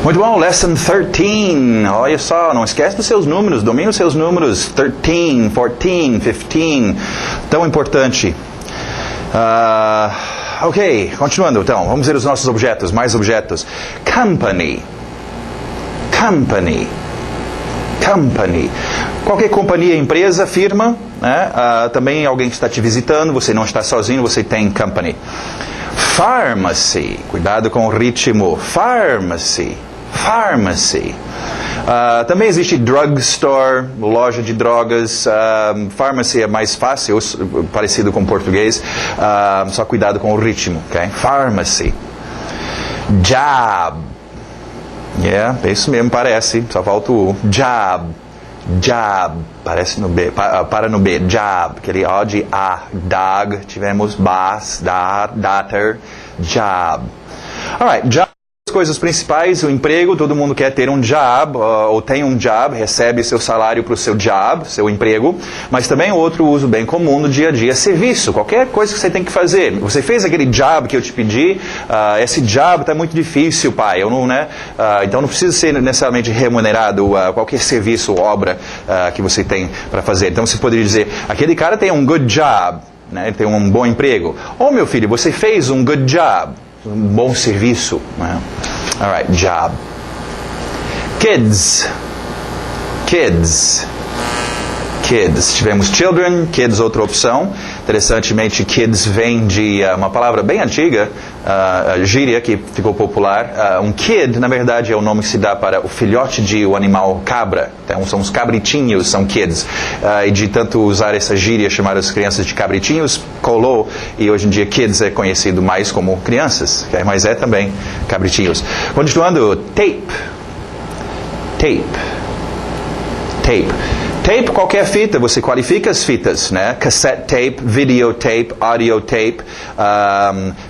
Muito bom, lesson 13. Olha só, não esquece dos seus números, domine os seus números. 13, 14, 15. Tão importante. Ok, continuando então. Vamos ver os nossos objetos, mais objetos. Company. Company. Company. Qualquer companhia, empresa, firma, né? Também alguém que está te visitando, você não está sozinho, você tem company. Pharmacy. Cuidado com o ritmo. Pharmacy. Pharmacy. Também existe drugstore, loja de drogas. Pharmacy é mais fácil, parecido com o português. Só cuidado com o ritmo, ok? Pharmacy. Job. Yeah, é isso mesmo, parece. Só falta o job. Job. Parece no B. Para no B. Job. Aquele O de A. Dog. Tivemos bas, daughter. Job. Alright, job. As coisas principais, o emprego, todo mundo quer ter um job, ou tem um job, recebe seu salário para o seu job, seu emprego, mas também outro uso bem comum no dia a dia, serviço, qualquer coisa que você tem que fazer. Você fez aquele job que eu te pedi, esse job está muito difícil, pai, eu não, né? Então não precisa ser necessariamente remunerado qualquer serviço ou obra que você tem para fazer. Então você poderia dizer, aquele cara tem um good job, né? Ele tem um bom emprego. Ou meu filho, você fez um good job. Um bom serviço, né? Alright, job. Kids. Kids. Kids. Tivemos children, kids, outra opção. Interessantemente, kids vem de uma palavra bem antiga, gíria, que ficou popular. Um kid, na verdade, é o nome que se dá para o filhote de um animal cabra. Então, são os cabritinhos, são kids. E de tanto usar essa gíria, chamar as crianças de cabritinhos, colou. E hoje em dia, kids é conhecido mais como crianças, okay? Mas é também cabritinhos. Continuando, tape. Tape. Tape. Tape, qualquer fita, você qualifica as fitas, né? Cassette tape, videotape, audiotape,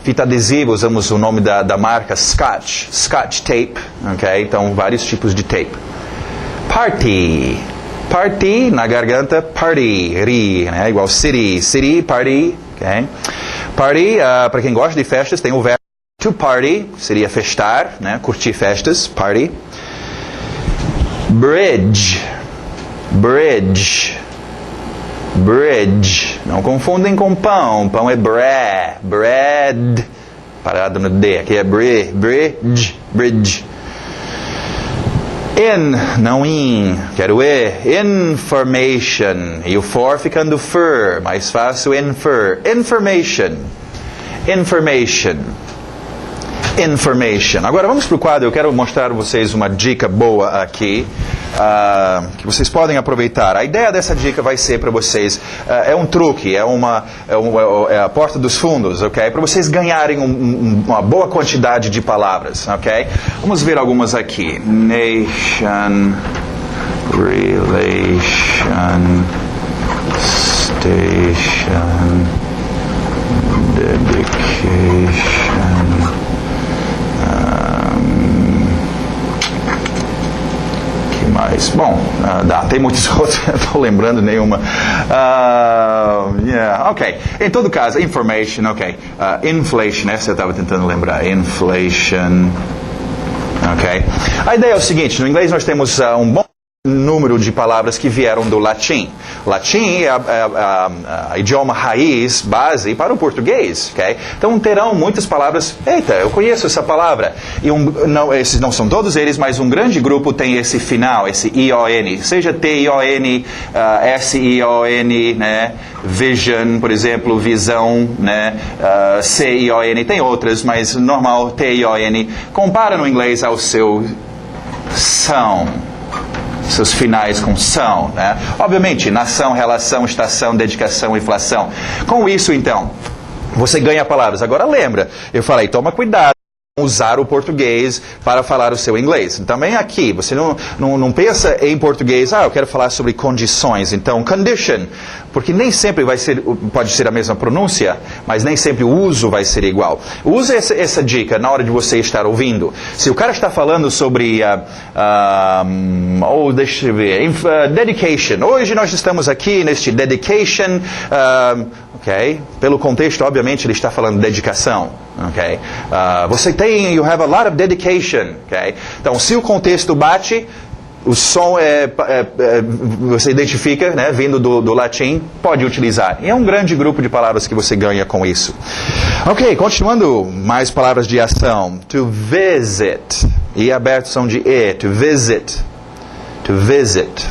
fita adesiva, usamos o nome da marca Scotch, Scotch tape, ok? Então, vários tipos de tape. Party. Party, na garganta, party, ri, né? Igual city, city, party, ok? Party, para quem gosta de festas, tem o verbo to party, seria festar, né? Curtir festas, party. Bridge. Bridge. Bridge. Não confundem com pão. Pão é bread. Parado no D. Aqui é bridge. Bridge. In, não in. Quero E. Information. E o for ficando fur. Mais fácil, infer. Information. Information. Information. Agora vamos para o quadro. Eu quero mostrar a vocês uma dica boa aqui. Que vocês podem aproveitar. A ideia dessa dica vai ser para vocês, é um truque, é a porta dos fundos, ok? Para vocês ganharem uma boa quantidade de palavras, ok? Vamos ver algumas aqui. Nation, relation, station, dedication. Mas, bom, tem muitos outros, não estou lembrando nenhuma. Ok. Em todo caso, information, ok. Inflation, essa eu estava tentando lembrar. Inflation. Ok. A ideia é o seguinte, no inglês nós temos um bom número de palavras que vieram do latim. Latim é a idioma raiz, base para o português, ok? Então terão muitas palavras, eita, eu conheço essa palavra. E esses não são todos eles, mas um grande grupo tem esse final, esse I-O-N, seja T-I-O-N, S-I-O-N, né? Vision, por exemplo, visão, né? C-I-O-N, tem outras, mas normal, T-I-O-N. Compara no inglês ao seu são. Seus finais com são, né? Obviamente, nação, relação, estação, dedicação, inflação. Com isso, então, você ganha palavras. Agora lembra, eu falei, toma cuidado com usar o português para falar o seu inglês. Também aqui, você não pensa em português, eu quero falar sobre condições. Então, condition, porque nem sempre pode ser a mesma pronúncia, mas nem sempre o uso vai ser igual. Use essa dica na hora de você estar ouvindo. Se o cara está falando sobre, deixa eu ver, dedication. Hoje nós estamos aqui neste dedication, ok? Pelo contexto, obviamente, ele está falando dedicação. Okay? Você tem, you have a lot of dedication. Okay? Então, se o contexto bate, o som você identifica, né, vindo do latim, pode utilizar. E é um grande grupo de palavras que você ganha com isso. Ok, continuando, mais palavras de ação. To visit. E aberto são de E. To visit. To visit.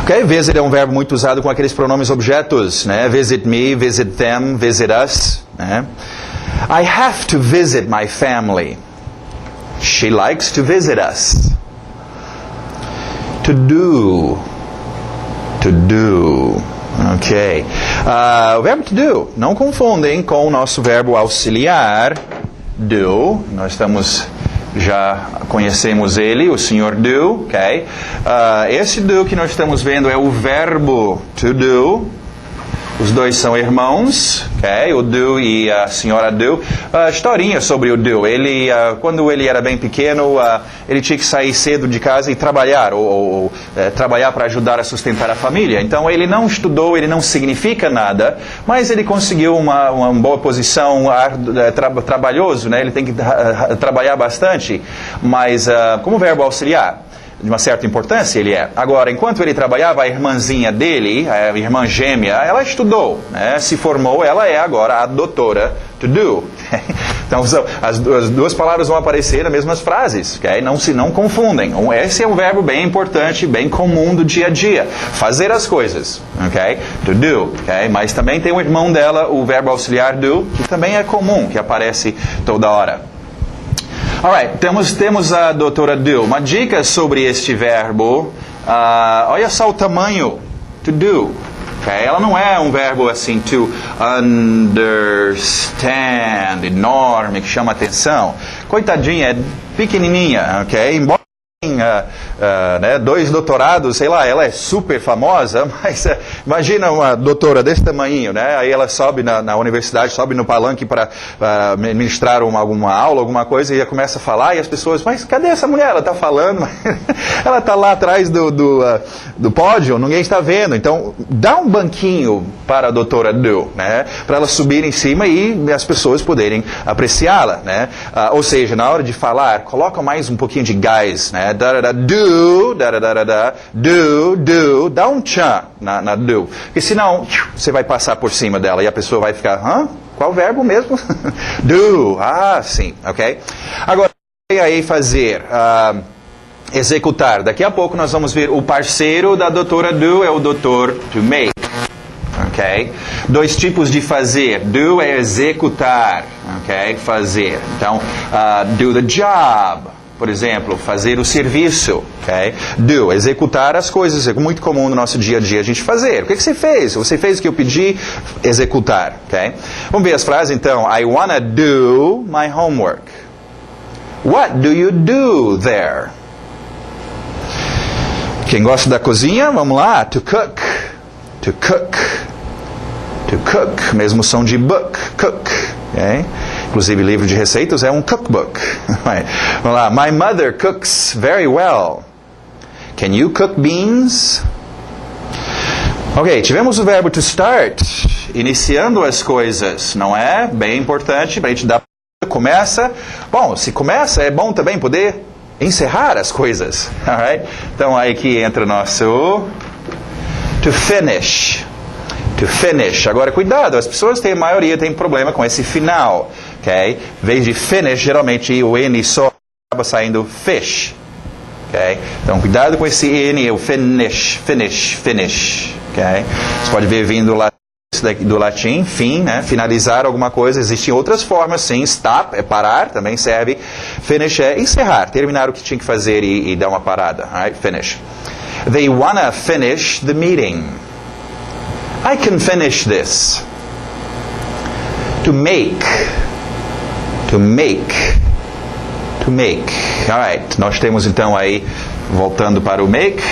Ok, visit é um verbo muito usado com aqueles pronomes objetos, né? Visit me, visit them, visit us. Né? I have to visit my family. She likes to visit us. To do. To do. Ok. O verbo to do. Não confundem com o nosso verbo auxiliar. Do. Nós já conhecemos ele, o senhor do. Ok. Esse do que nós estamos vendo é o verbo to do. Os dois são irmãos, okay? O do e a senhora do. Historinha sobre o do. Ele, quando ele era bem pequeno, ele tinha que sair cedo de casa e trabalhar, ou trabalhar para ajudar a sustentar a família. Então ele não estudou, ele não significa nada, mas ele conseguiu uma boa posição, trabalhoso, né? Ele tem que trabalhar bastante, mas como verbo auxiliar, de uma certa importância ele é. Agora, enquanto ele trabalhava, a irmãzinha dele, a irmã gêmea, ela estudou, né? Se formou, ela é agora a doutora to do. Então, as duas palavras vão aparecer nas mesmas frases, okay? Não confundem. Esse é um verbo bem importante, bem comum do dia a dia. Fazer as coisas, okay? To do, okay? Mas também tem o irmão dela, o verbo auxiliar do, que também é comum, que aparece toda hora. Alright, temos a doutora do. Uma dica sobre este verbo. Olha só o tamanho. To do. Okay? Ela não é um verbo assim, to understand, enorme, que chama atenção. Coitadinha, é pequenininha, ok? Embora né, 2 doutorados, sei lá, ela é super famosa, mas imagina uma doutora desse tamanho, né? Aí ela sobe na universidade, sobe no palanque para ministrar alguma aula, alguma coisa, e ela começa a falar, e as pessoas, mas cadê essa mulher? Ela está falando, ela está lá atrás do pódio, ninguém está vendo. Então, dá um banquinho para a doutora do, né? Para ela subir em cima e as pessoas poderem apreciá-la, né? Ou seja, na hora de falar, coloca mais um pouquinho de gás, né? Do, dá um tchan na do. Porque senão, você vai passar por cima dela e a pessoa vai ficar, qual verbo mesmo? Do, sim, ok? Agora, aí fazer, executar. Daqui a pouco nós vamos ver o parceiro da doutora do é o doutor to make. Ok? 2 tipos de fazer. Do é executar, ok? Fazer. Então, do the job. Por exemplo, fazer o serviço, ok? Do, executar as coisas, é muito comum no nosso dia a dia a gente fazer. O que você fez? Você fez o que eu pedi? Executar, ok? Vamos ver as frases então. I wanna do my homework. What do you do there? Quem gosta da cozinha, vamos lá. To cook. To cook. To cook. Mesmo som de book. Cook. Okay? Inclusive, livro de receitas é um cookbook. Vamos lá. My mother cooks very well. Can you cook beans? Ok, tivemos o verbo to start, iniciando as coisas, não é? Bem importante para a gente dar. Começa. Bom, se começa, é bom também poder encerrar as coisas. Alright? Então, aí que entra o nosso to finish. To finish. Agora, cuidado, as pessoas a maioria tem problema com esse final. Okay? Em vez de finish, geralmente o N só acaba saindo fish. Okay? Então, cuidado com esse N, o finish. Okay? Você pode ver vindo do latim, fim, né? Finalizar alguma coisa. Existem outras formas, sim. Stop é parar, também serve. Finish é encerrar, terminar o que tinha que fazer e dar uma parada. Right? Finish. They wanna finish the meeting. I can finish this. To make. To make. To make. Alright. Nós temos então aí, voltando para o make,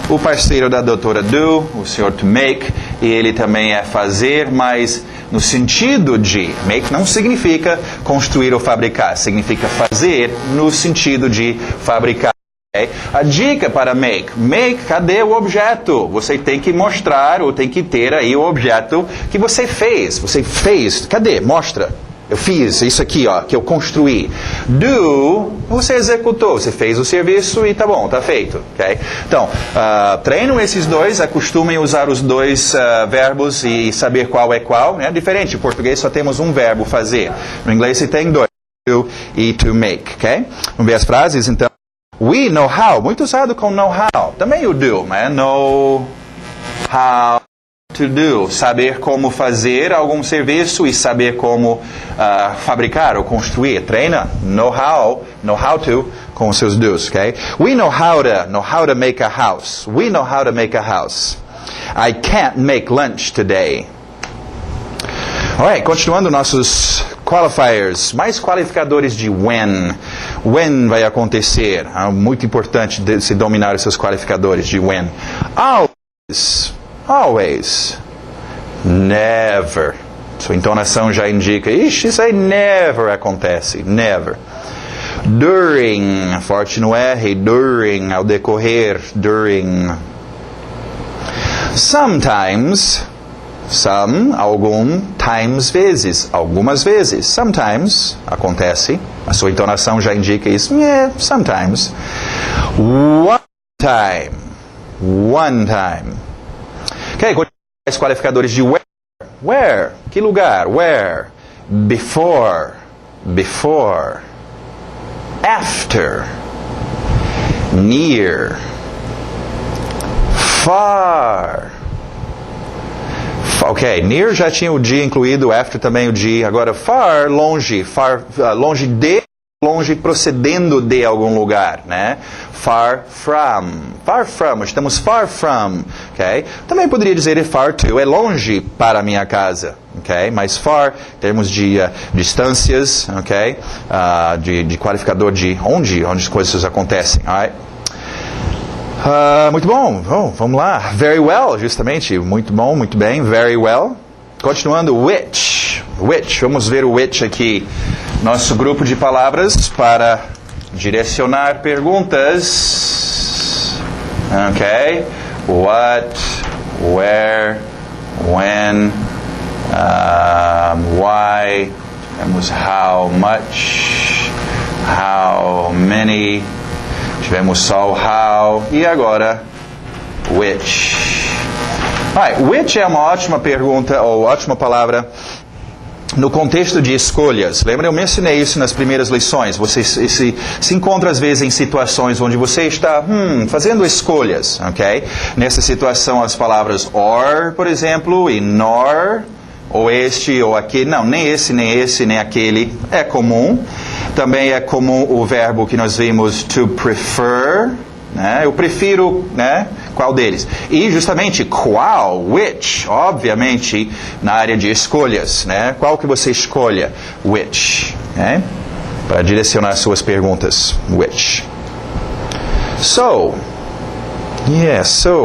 o parceiro da doutora do, o senhor to make, e ele também é fazer, mas no sentido de make não significa construir ou fabricar, significa fazer no sentido de fabricar. Okay? A dica para make, cadê o objeto? Você tem que mostrar ou tem que ter aí o objeto que você fez. Você fez, cadê? Mostra. eu fiz isso aqui, ó, que eu construí. Do, você executou, você fez o serviço e tá bom, tá feito. Okay? Então, treinam esses dois, acostumem usar os dois verbos e saber qual é qual. É diferente, em português só temos um verbo, fazer. No inglês você tem dois, do e to make. Okay? Vamos ver as frases, então. We know how, muito usado com know how. Também o do, né? Know how to do, saber como fazer algum serviço e saber como fabricar ou construir. Treina, know how to, com os seus do's, ok? We know how to make a house. We know how to make a house. I can't make lunch today. Alright, continuando nossos qualifiers, mais qualificadores de when. When vai acontecer. Muito importante se dominar os seus qualificadores de when. Always. Never. Sua entonação já indica, ixi, isso aí never acontece. Never. During. Forte no R. During. Ao decorrer. During. Sometimes. Some, algum, times, vezes, algumas vezes. Sometimes, acontece. A sua entonação já indica isso. Yeah, sometimes. One time. One time. Ok, os qualificadores de where. Where, que lugar? Where. Before. Before. After. Near. Far. Ok, near já tinha o de incluído, after também o de. Agora, far, longe. Far, longe de, longe procedendo de algum lugar, né? Far from. Far from, estamos far from. Ok? Também poderia dizer far to, é longe para a minha casa. Ok? Mas far, em termos de distâncias, ok? De qualificador de onde as coisas acontecem. Alright? Muito bom, vamos lá. Very well, justamente. Muito bom, muito bem. Very well. Continuando, which. Which, vamos ver o which aqui. Nosso grupo de palavras para direcionar perguntas. Ok. What, where, when, why. Temos how much, how many. Tivemos só o how e agora which. Which é uma ótima pergunta ou ótima palavra no contexto de escolhas. Lembra, eu mencionei isso nas primeiras lições. Você se encontra às vezes em situações onde você está fazendo escolhas, ok? Nessa situação as palavras or, por exemplo, e nor, ou este ou aquele. Não, nem esse, nem aquele. É comum. Também é comum o verbo que nós vimos to prefer, né? Eu prefiro, né? Qual deles? E justamente qual, which, obviamente na área de escolhas, né? Qual que você escolha? Which, né? Para direcionar suas perguntas, which. So,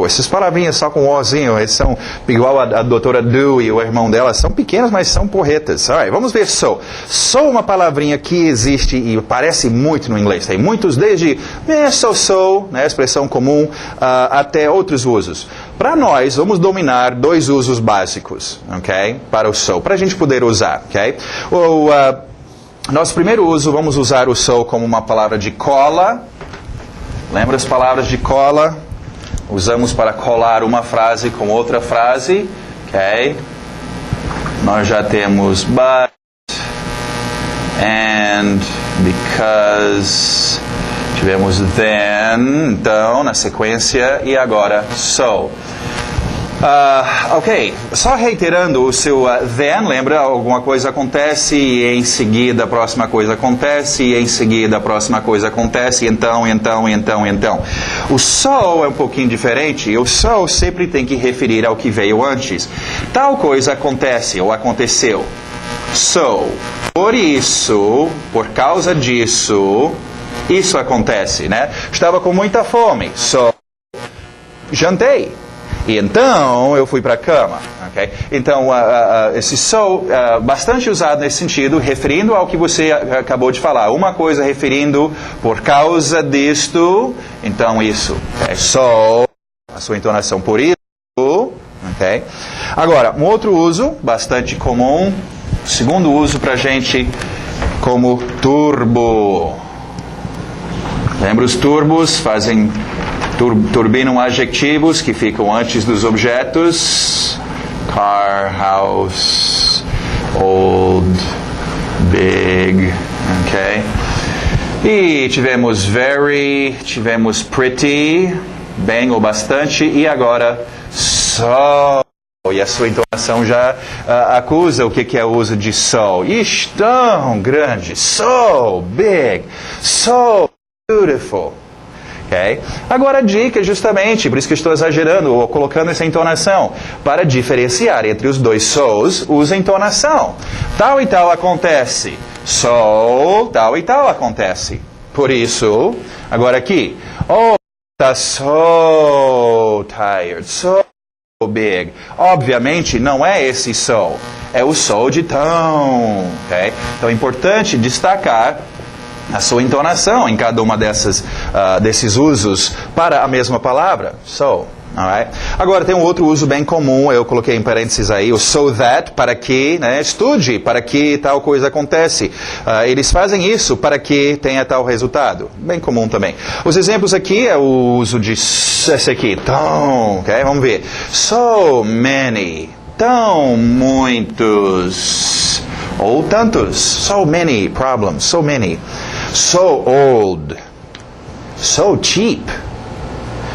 essas palavrinhas só com ozinho, eles são igual a doutora Do e o irmão dela, são pequenas, mas são porretas. Alright, vamos ver so. So é uma palavrinha que existe e aparece muito no inglês. Tem muitos, desde so, né, expressão comum, até outros usos. Para nós, vamos dominar dois usos básicos, ok? Para o so, para a gente poder usar, ok? Nosso primeiro uso, vamos usar o so como uma palavra de cola. Lembra as palavras de cola? Usamos para colar uma frase com outra frase, ok? Nós já temos but, and, because, tivemos then, então, na sequência, e agora so. Ok, só reiterando o seu then, lembra? Alguma coisa acontece e em seguida a próxima coisa acontece e em seguida a próxima coisa acontece, então. O so é um pouquinho diferente e o so sempre tem que referir ao que veio antes. Tal coisa acontece ou aconteceu. So, por isso, por causa disso, isso acontece, né? Estava com muita fome, so, jantei. E então eu fui para a cama, ok? Então esse so, bastante usado nesse sentido, referindo ao que você acabou de falar. Uma coisa referindo por causa disto, então isso. Okay? So, a sua entonação por isso, ok? Agora, um outro uso bastante comum, Segundo uso pra gente como turbo. Lembra os turbos? Turbinam adjetivos que ficam antes dos objetos. Car, house, old, big, ok? E tivemos very, tivemos pretty, bem ou bastante, e agora so. E a sua entonação já acusa o que é o uso de so. Ixi, tão grande, so big, so beautiful. Okay? Agora a dica justamente, por isso que eu estou exagerando ou colocando essa entonação, para diferenciar entre os dois so's, usa entonação. Tal e tal acontece. So, tal e tal acontece. Por isso, agora aqui. Oh, tá so tired, so big. Obviamente não é esse so, é o so de tão. Okay? Então é importante destacar a sua entonação em cada uma desses usos para a mesma palavra. So, alright? Agora tem um outro uso bem comum, eu coloquei em parênteses aí, o so that, para que, né, estude, para que tal coisa acontece. Eles fazem isso para que tenha tal resultado. Bem comum também. Os exemplos aqui é o uso de esse aqui, tão, ok? Vamos ver. So many, tão muitos, ou tantos, so many problems, so many. So old, so cheap,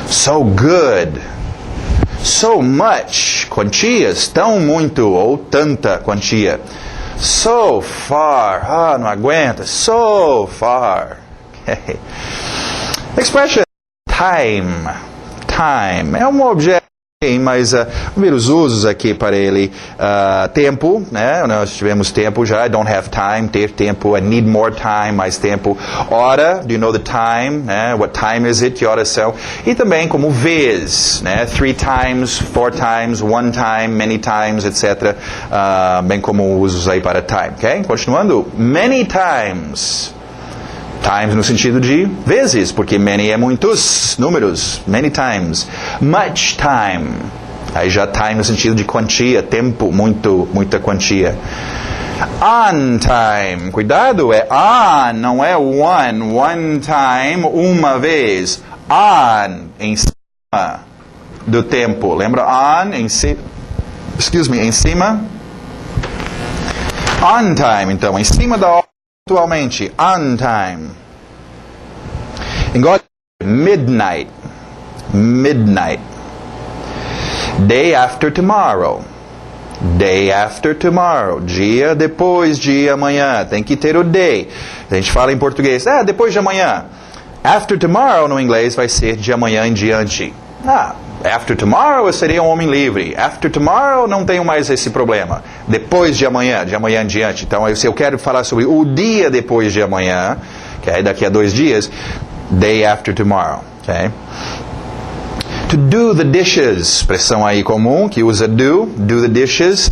so good, so much, quantias, tão muito ou tanta quantia. So far, não aguenta, so far. Okay. Expression time, time, é um objeto. Mas vamos ver os usos aqui para ele. Tempo, né? Nós tivemos tempo já. I don't have time, ter tempo. I need more time, mais tempo. Hora, do you know the time? Né? What time is it? Que horas são? E também como vez, né? 3 times, 4 times, 1 time, many times, etc. Bem como usos aí para time, ok? Continuando. Many times. Times no sentido de vezes, porque many é muitos números, many times. Much time. Aí já time no sentido de quantia, tempo, muita quantia. On time. Cuidado, é on, não é one time, uma vez. On, em cima do tempo. Lembra on, em cima? Em cima. On time, então, em cima da hora. Atualmente, on time. Igual midnight. Midnight. Day after tomorrow. Day after tomorrow. Dia depois de amanhã. Tem que ter o day. A gente fala em português. Depois de amanhã. After tomorrow no inglês vai ser de amanhã em diante. After tomorrow eu seria um homem livre. After tomorrow não tenho mais esse problema. Depois de amanhã em diante. Então, se eu quero falar sobre o dia depois de amanhã, okay, daqui a 2 dias, day after tomorrow. Okay? To do the dishes, expressão aí comum que usa do the dishes,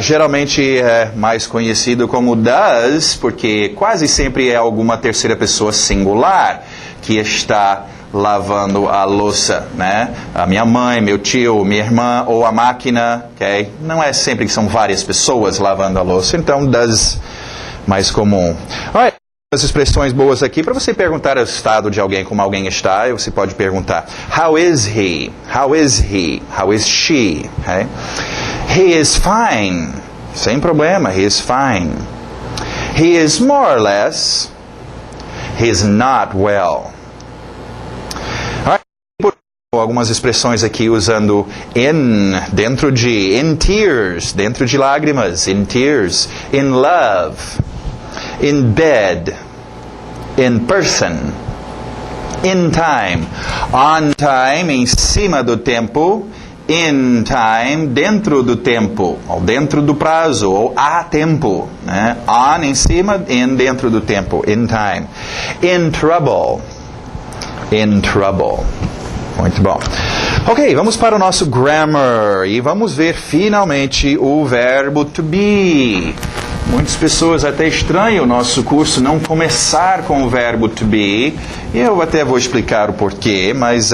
geralmente é mais conhecido como does, porque quase sempre é alguma terceira pessoa singular que está lavando a louça, né? A minha mãe, meu tio, minha irmã ou a máquina, ok? Não é sempre que são várias pessoas lavando a louça, então does mais comum. Alright, as expressões boas aqui para você perguntar o estado de alguém, como alguém está, você pode perguntar: How is he? How is he? How is she? Okay? He is fine. Sem problema, he is fine. He is more or less. He is not well. Algumas expressões aqui usando dentro de, in tears, dentro de lágrimas, in tears, in love, in bed, in person, in time, on time, em cima do tempo, in time, dentro do tempo, ou dentro do prazo, ou a tempo, né? On em cima, in dentro do tempo, in time, in trouble, in trouble. Muito bom. Ok, vamos para o nosso grammar e vamos ver finalmente o verbo to be. Muitas pessoas até estranham o nosso curso não começar com o verbo to be. Eu até vou explicar o porquê, mas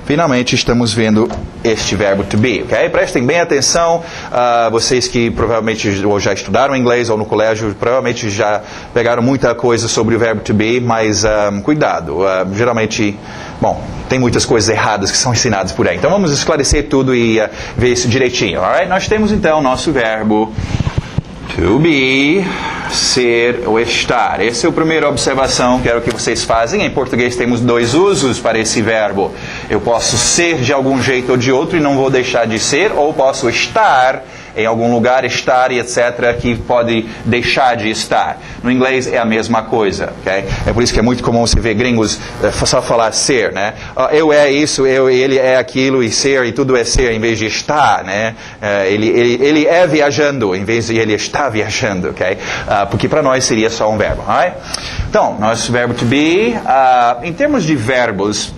finalmente estamos vendo este verbo to be, ok? Prestem bem atenção, vocês que provavelmente ou já estudaram inglês ou no colégio, provavelmente já pegaram muita coisa sobre o verbo to be, mas cuidado, geralmente, bom, tem muitas coisas erradas que são ensinadas por aí. Então vamos esclarecer tudo e ver isso direitinho, alright? Nós temos então o nosso verbo to be, ser ou estar. Essa é a primeira observação que quero que vocês façam. Em português temos dois usos para esse verbo. Eu posso ser de algum jeito ou de outro e não vou deixar de ser, ou posso estar em algum lugar, estar e etc., que pode deixar de estar. No inglês é a mesma coisa, ok? É por isso que é muito comum você ver gringos só falar ser, né? Eu é isso, ele é aquilo, e ser, e tudo é ser, em vez de estar, né? Ele é viajando, em vez de ele está viajando, ok? Porque para nós seria só um verbo, alright? Então, nosso verbo to be, em termos de verbos,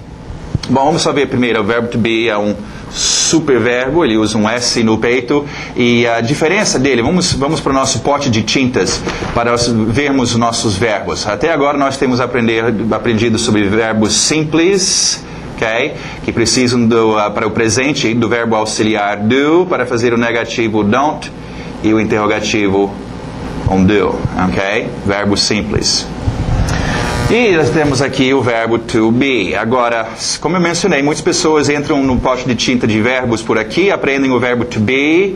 bom, vamos só ver primeiro, o verbo to be é um superverbo, ele usa um S no peito, e a diferença dele, vamos para o nosso pote de tintas para vermos os nossos verbos. Até agora nós temos aprendido sobre verbos simples, okay, que precisam para o presente do verbo auxiliar do, para fazer o negativo don't, e o interrogativo do, ok? Verbo simples. E nós temos aqui o verbo to be. Agora, como eu mencionei, muitas pessoas entram no pote de tinta de verbos por aqui, aprendem o verbo to be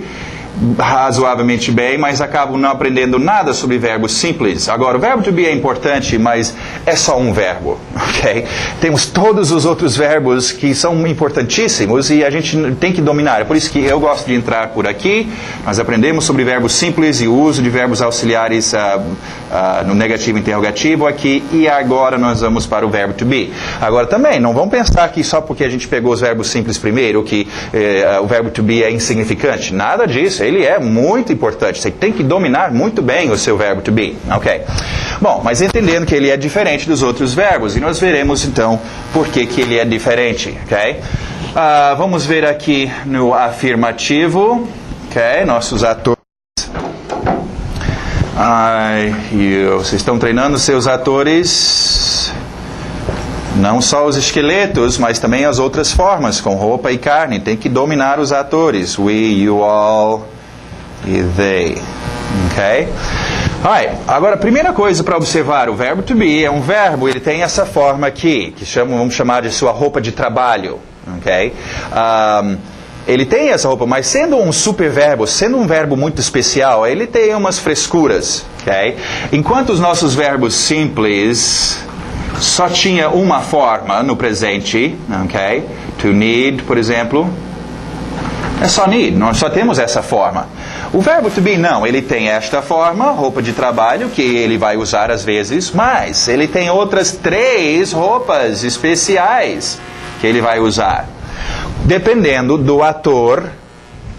razoavelmente bem, mas acabam não aprendendo nada sobre verbos simples. Agora, o verbo to be é importante, mas é só um verbo, ok? Temos todos os outros verbos que são importantíssimos e a gente tem que dominar. É por isso que eu gosto de entrar por aqui. Nós aprendemos sobre verbos simples e o uso de verbos auxiliares no negativo e interrogativo aqui, e agora nós vamos para o verbo to be. Agora também, não vamos pensar que só porque a gente pegou os verbos simples primeiro, que o verbo to be é insignificante. Nada disso. Ele é muito importante. Você tem que dominar muito bem o seu verbo to be. Ok. Bom, mas entendendo que ele é diferente dos outros verbos, e nós veremos então por que ele é diferente. Ok? Vamos ver aqui no afirmativo. Ok? Nossos atores. Vocês estão treinando seus atores, não só os esqueletos, mas também as outras formas, com roupa e carne. Tem que dominar os atores. We, you, all e they. Ok? Alright. Agora, a primeira coisa para observar, o verbo to be é um verbo, ele tem essa forma aqui, que vamos chamar de sua roupa de trabalho. Ok? Ele tem essa roupa, mas sendo um superverbo, sendo um verbo muito especial, ele tem umas frescuras, ok? Enquanto os nossos verbos simples só tinha uma forma no presente, ok? To need, por exemplo, é só need, nós só temos essa forma. O verbo to be não, ele tem esta forma, roupa de trabalho, que ele vai usar às vezes, mas ele tem outras 3 roupas especiais que ele vai usar, dependendo do ator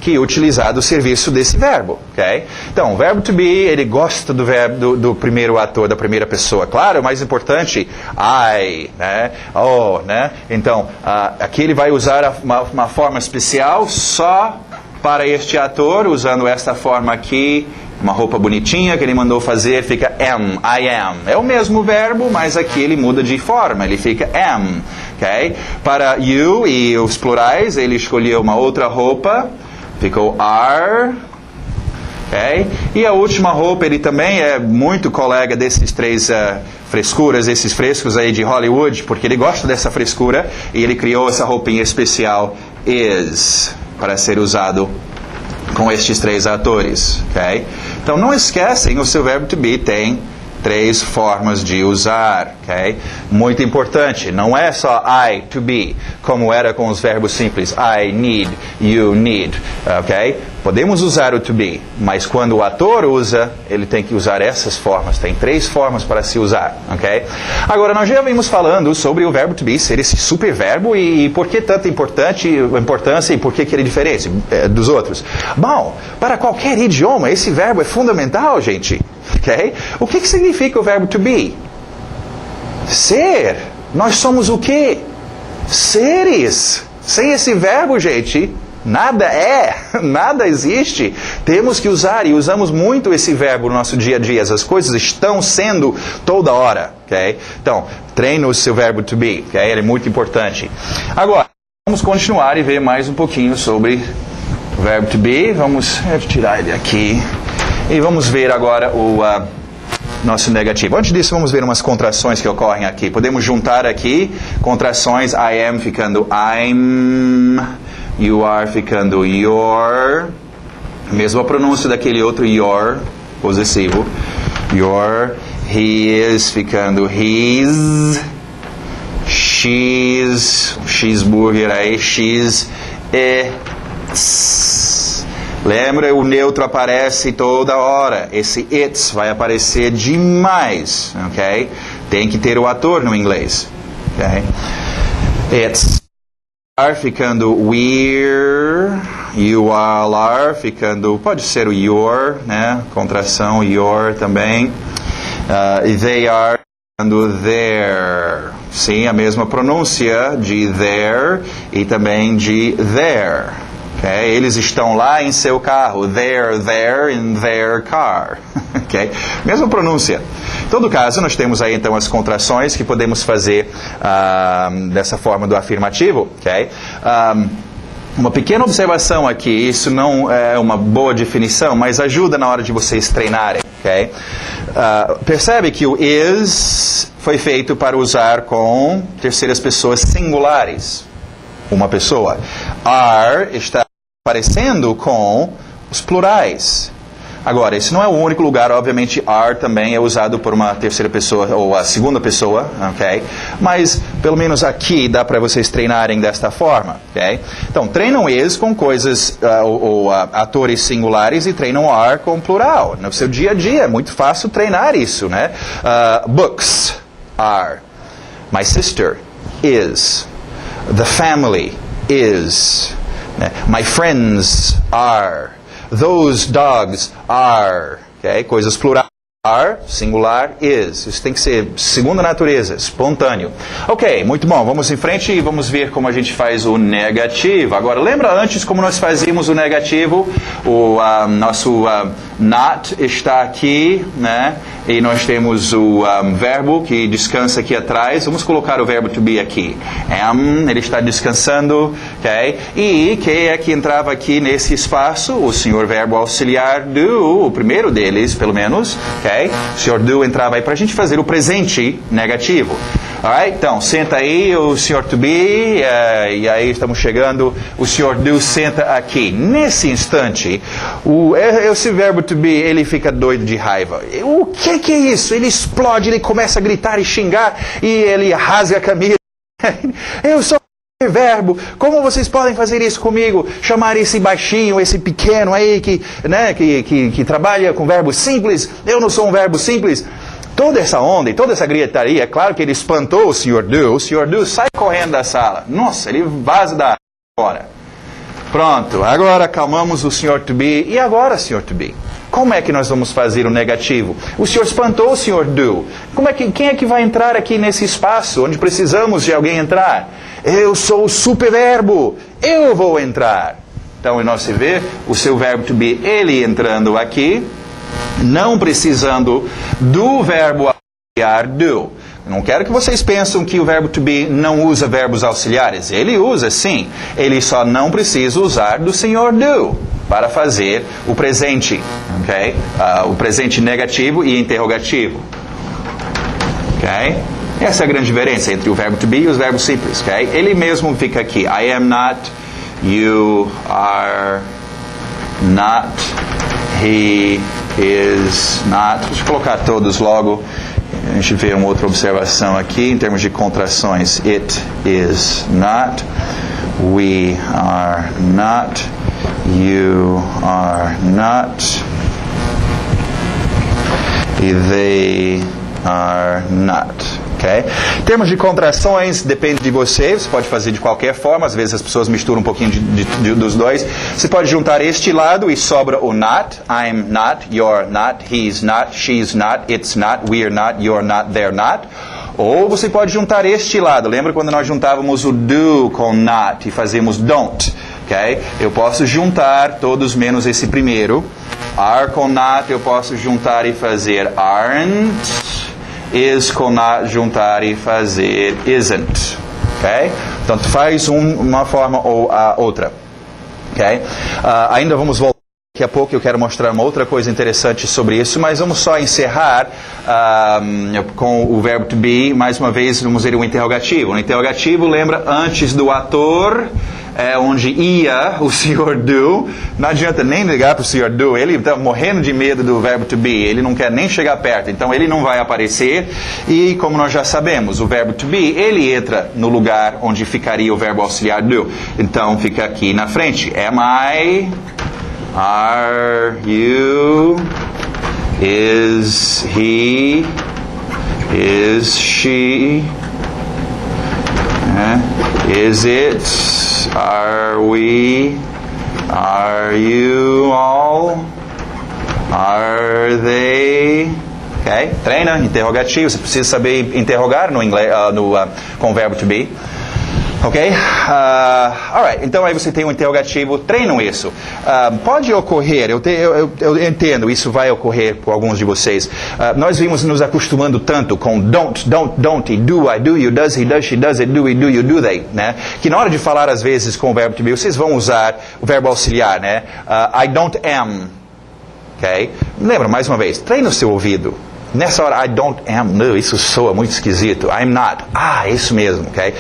que utilizar do serviço desse verbo, ok? Então, o verbo to be, ele gosta do verbo do primeiro ator, da primeira pessoa. Claro, o mais importante, I, né? Oh, né? Então, aqui ele vai usar uma forma especial só para este ator, usando esta forma aqui, uma roupa bonitinha que ele mandou fazer, fica am, I am. É o mesmo verbo, mas aqui ele muda de forma, ele fica am, ok? Para you e os plurais, ele escolheu uma outra roupa, ficou are, ok? E a última roupa, ele também é muito colega desses 3 frescuras, esses frescos aí de Hollywood, porque ele gosta dessa frescura, e ele criou essa roupinha especial, is, para ser usado com estes 3 atores, ok? Então não esquecem, o seu verbo to be tem 3 formas de usar, ok? Muito importante, não é só I, to be, como era com os verbos simples, I need, you need, ok? Podemos usar o to be, mas quando o ator usa, ele tem que usar essas formas, tem 3 formas para se usar, ok? Agora, nós já vimos falando sobre o verbo to be ser esse superverbo e por que tanta importância e por que ele é diferente dos outros. Bom, para qualquer idioma, esse verbo é fundamental, gente. Okay? O que significa o verbo to be? Ser. Nós somos o quê? Seres. Sem esse verbo, gente, nada é, nada existe. Temos que usar, e usamos muito esse verbo no nosso dia a dia. As coisas estão sendo toda hora. Okay? Então, treine o seu verbo to be. Okay? Ele é muito importante. Agora, Vamos continuar e ver mais um pouquinho sobre o verbo to be. Vamos tirar ele aqui. E vamos ver agora o nosso negativo. Antes disso, vamos ver umas contrações que ocorrem aqui. Podemos juntar aqui contrações. I am ficando I'm. You are ficando your. Mesma pronúncia daquele outro your, possessivo. Your. He is ficando his. She's. Cheeseburger aí. She's. It's. Lembra, o neutro aparece toda hora. Esse it's vai aparecer demais, ok? Tem que ter o ator no inglês, ok? It's. Are ficando we're. You are ficando, pode ser o your, né? Contração, your também. They are ficando their. Sim, a mesma pronúncia de there e também de there. Okay? Eles estão lá em seu carro. They're there in their car. Okay? Mesma pronúncia. Em todo caso, nós temos aí então as contrações que podemos fazer dessa forma do afirmativo. Okay? Uma pequena observação aqui, isso não é uma boa definição, mas ajuda na hora de vocês treinarem. Okay? Percebe que o is foi feito para usar com terceiras pessoas singulares. Uma pessoa. Are está aparecendo com os plurais. Agora, esse não é o único lugar, obviamente, are também é usado por uma terceira pessoa ou a segunda pessoa, ok? Mas, pelo menos aqui, dá para vocês treinarem desta forma, ok? Então, treinam is com coisas, ou atores singulares e treinam are com plural. No seu dia a dia, é muito fácil treinar isso, né? Books, are. My sister, is. The family, is. My friends, are. Those dogs are, okay? Coisas plurais, are, singular, is. Isso tem que ser segunda natureza, espontâneo. Ok, muito bom. Vamos em frente e vamos ver como a gente faz o negativo. Agora, lembra antes como nós fazíamos o negativo? O nosso not está aqui, né? E nós temos o verbo que descansa aqui atrás. Vamos colocar o verbo to be aqui. Am, ele está descansando, ok? E quem é que entrava aqui nesse espaço? O senhor verbo auxiliar do, o primeiro deles, pelo menos, ok? O senhor do entrava aí para a gente fazer o presente negativo. Alright? Então, senta aí o senhor to be, e aí estamos chegando, o senhor do senta aqui. Nesse instante, esse verbo to be, ele fica doido de raiva. O que é isso? Ele explode, ele começa a gritar e xingar, e ele rasga a camisa. Eu sou verbo, como vocês podem fazer isso comigo? Chamar esse baixinho, esse pequeno aí que trabalha com verbo simples, eu não sou um verbo simples. Toda essa onda e toda essa gritaria, é claro que ele espantou o Sr. Do sai correndo da sala. Nossa, ele vaza da fora. Pronto, agora acalmamos o Sr. To Be. E agora, Sr. To Be? Como é que nós vamos fazer o negativo? O senhor espantou o Sr. Do. Quem é que vai entrar aqui nesse espaço onde precisamos de alguém entrar? Eu sou o superverbo. Eu vou entrar. Então, nós se vê o seu verbo to be, ele entrando aqui, não precisando do verbo auxiliar do. Não quero que vocês pensem que o verbo to be não usa verbos auxiliares. Ele usa, sim. Ele só não precisa usar do Sr. Do para fazer o presente, ok? O presente negativo e interrogativo, ok? Essa é a grande diferença entre o verbo to be e os verbos simples, ok? Ele mesmo fica aqui. I am not, you are not, he is not. Deixa eu colocar todos logo. A gente vê uma outra observação aqui em termos de contrações. It is not, we are not, you are not, e they are not. Okay? Em termos de contrações, depende de você. Você pode fazer de qualquer forma. Às vezes as pessoas misturam um pouquinho dos dois. Você pode juntar este lado e sobra o not. I'm not, you're not, he's not, she's not, it's not, we're not, you're not, they're not. Ou você pode juntar este lado. Lembra quando nós juntávamos o do com not e fazíamos don't? Okay? Eu posso juntar todos menos esse primeiro. Are com not eu posso juntar e fazer aren't. Is com not juntar e fazer isn't. Okay? Tanto faz uma forma ou a outra. Okay? Ainda vamos voltar. Daqui a pouco eu quero mostrar uma outra coisa interessante sobre isso, mas vamos só encerrar com o verbo to be. Mais uma vez, vamos ver o interrogativo. O interrogativo lembra antes do ator, onde ia o Sr. Do. Não adianta nem ligar para o Sr. Do, ele está morrendo de medo do verbo to be, ele não quer nem chegar perto, então ele não vai aparecer. E como nós já sabemos, o verbo to be, ele entra no lugar onde ficaria o verbo auxiliar do. Então fica aqui na frente. Am I... Are you? Is he? Is she? Is it? Are we? Are you all? Are they? Ok? Treina, interrogativo. Você precisa saber interrogar no inglês, com o verbo to be. Ok? Alright, então aí você tem um interrogativo, treinam isso. Pode ocorrer, eu entendo, isso vai ocorrer por alguns de vocês. Nós vimos nos acostumando tanto com don't, e do, I do, you, does, he, does, she, does, it, do, we, do, you, do, they, né? Que na hora de falar às vezes com o verbo to be, vocês vão usar o verbo auxiliar, né? I don't am. Ok? Lembra, mais uma vez, treina o seu ouvido. Nessa hora, I don't am, no, isso soa muito esquisito. I'm not, isso mesmo, ok?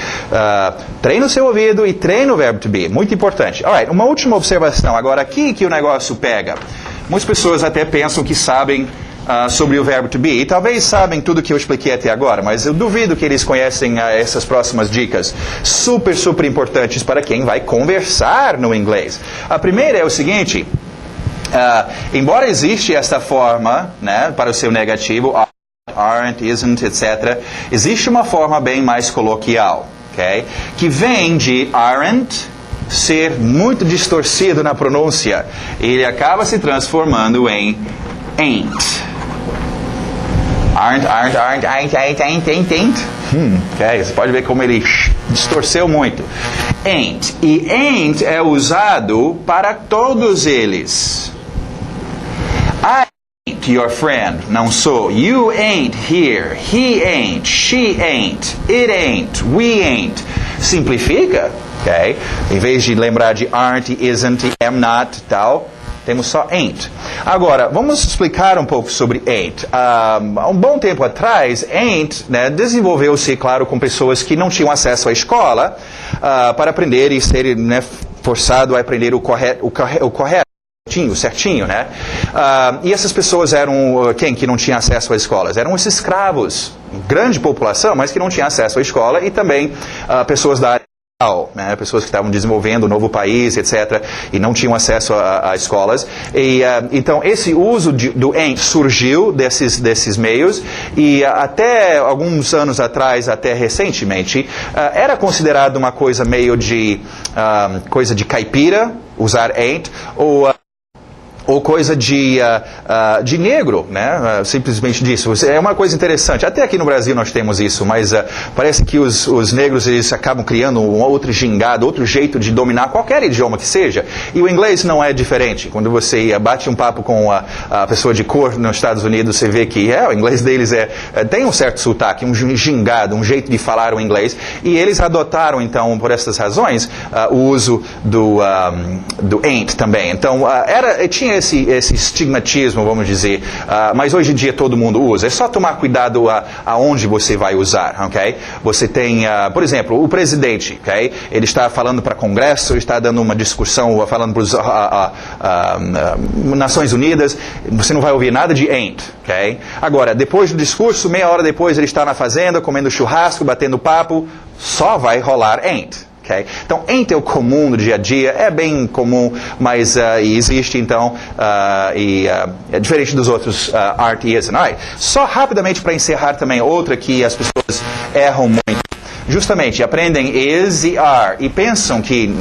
Treina o seu ouvido e treina o verbo to be, muito importante. Alright, uma última observação, agora aqui que o negócio pega. Muitas pessoas até pensam que sabem sobre o verbo to be, e talvez sabem tudo que eu expliquei até agora, mas eu duvido que eles conhecem essas próximas dicas, super, super importantes para quem vai conversar no inglês. A primeira é o seguinte... embora existe esta forma, né, para o seu negativo, aren't, isn't, etc., existe uma forma bem mais coloquial, okay, que vem de aren't ser muito distorcido na pronúncia. Ele acaba se transformando em ain't. Aren't, ain't. Okay, você pode ver como ele distorceu muito. Ain't. E ain't é usado para todos eles. I ain't your friend. Não sou. You ain't here. He ain't. She ain't. It ain't. We ain't. Simplifica. Okay? Em vez de lembrar de aren't, isn't, am not, tal, temos só ain't. Agora, vamos explicar um pouco sobre ain't. Há um bom tempo atrás, ain't, né, desenvolveu-se, claro, com pessoas que não tinham acesso à escola para aprender e serem, né, forçado a aprender o correto. Certinho, né? E essas pessoas eram quem que não tinha acesso às escolas? Eram os escravos, grande população, mas que não tinha acesso à escola, e também pessoas da área, né? Pessoas que estavam desenvolvendo um novo país, etc., e não tinham acesso a escolas. E, então, esse uso do ain't surgiu desses meios, e até alguns anos atrás, até recentemente, era considerado uma coisa meio de coisa de caipira, usar ain't, ou coisa de negro, né? Simplesmente disso. É uma coisa interessante. Até aqui no Brasil nós temos isso, mas parece que os negros eles acabam criando um outro gingado, outro jeito de dominar qualquer idioma que seja. E o inglês não é diferente. Quando você bate um papo com a pessoa de cor nos Estados Unidos, você vê que o inglês deles tem um certo sotaque, um gingado, um jeito de falar o inglês. E eles adotaram, então, por essas razões, o uso do ain't também. Então, tinha esse estigmatismo, vamos dizer, mas hoje em dia todo mundo usa. É só tomar cuidado aonde você vai usar, ok? Você tem, por exemplo, o presidente, ok? Ele está falando para o Congresso, ele está dando uma discussão, falando para as Nações Unidas, você não vai ouvir nada de ain't, ok? Agora, depois do discurso, meia hora depois ele está na fazenda, comendo churrasco, batendo papo, só vai rolar ain't. Okay? Então, ain't é o comum no dia a dia, é bem comum, mas existe, então, é diferente dos outros aren't e isn't. Só rapidamente para encerrar também, outra que as pessoas erram muito. Justamente, aprendem is e are e pensam que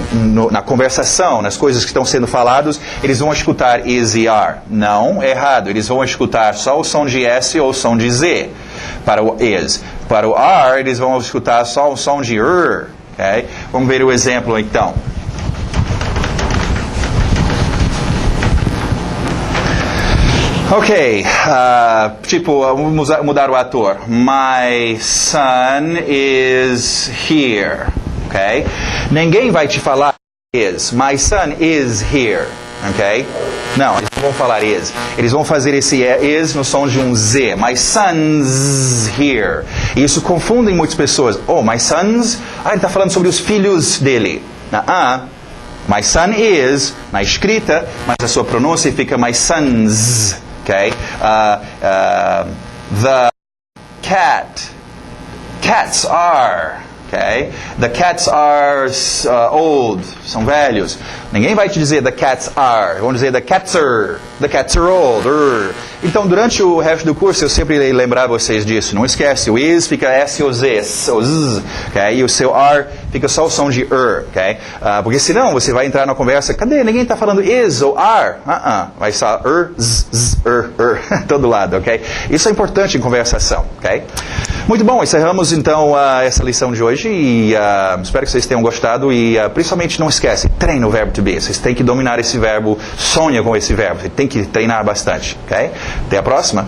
na conversação, nas coisas que estão sendo faladas, eles vão escutar is e are. Não, errado. Eles vão escutar só o som de S ou o som de Z para o is. Para o are, eles vão escutar só o som de Okay? Vamos ver o exemplo então. Ok, vamos mudar o ator. My son is here. ok? Ninguém vai te falar is. My son is here, ok? Não, eles não vão falar is. Eles vão fazer esse is no som de um Z. My son's here. E isso confunde muitas pessoas. Oh, my son's... ele está falando sobre os filhos dele. My son is, na escrita, mas a sua pronúncia fica my sons, ok? The cats are, ok? The cats are old, são velhos. Ninguém vai te dizer the cats are, vão dizer the cats are old. Então, durante o resto do curso, eu sempre lembrar vocês disso. Não esquece, o is fica S-O-Z, okay? E o seu are fica só o som de ok? Porque senão você vai entrar na conversa, cadê? Ninguém está falando is ou are. Vai só todo lado, ok? Isso é importante em conversação, ok? Muito bom, encerramos então essa lição de hoje e espero que vocês tenham gostado e principalmente não esquece, treine o verbo to be. Vocês têm que dominar esse verbo, sonha com esse verbo, você tem que treinar bastante, ok? Até a próxima!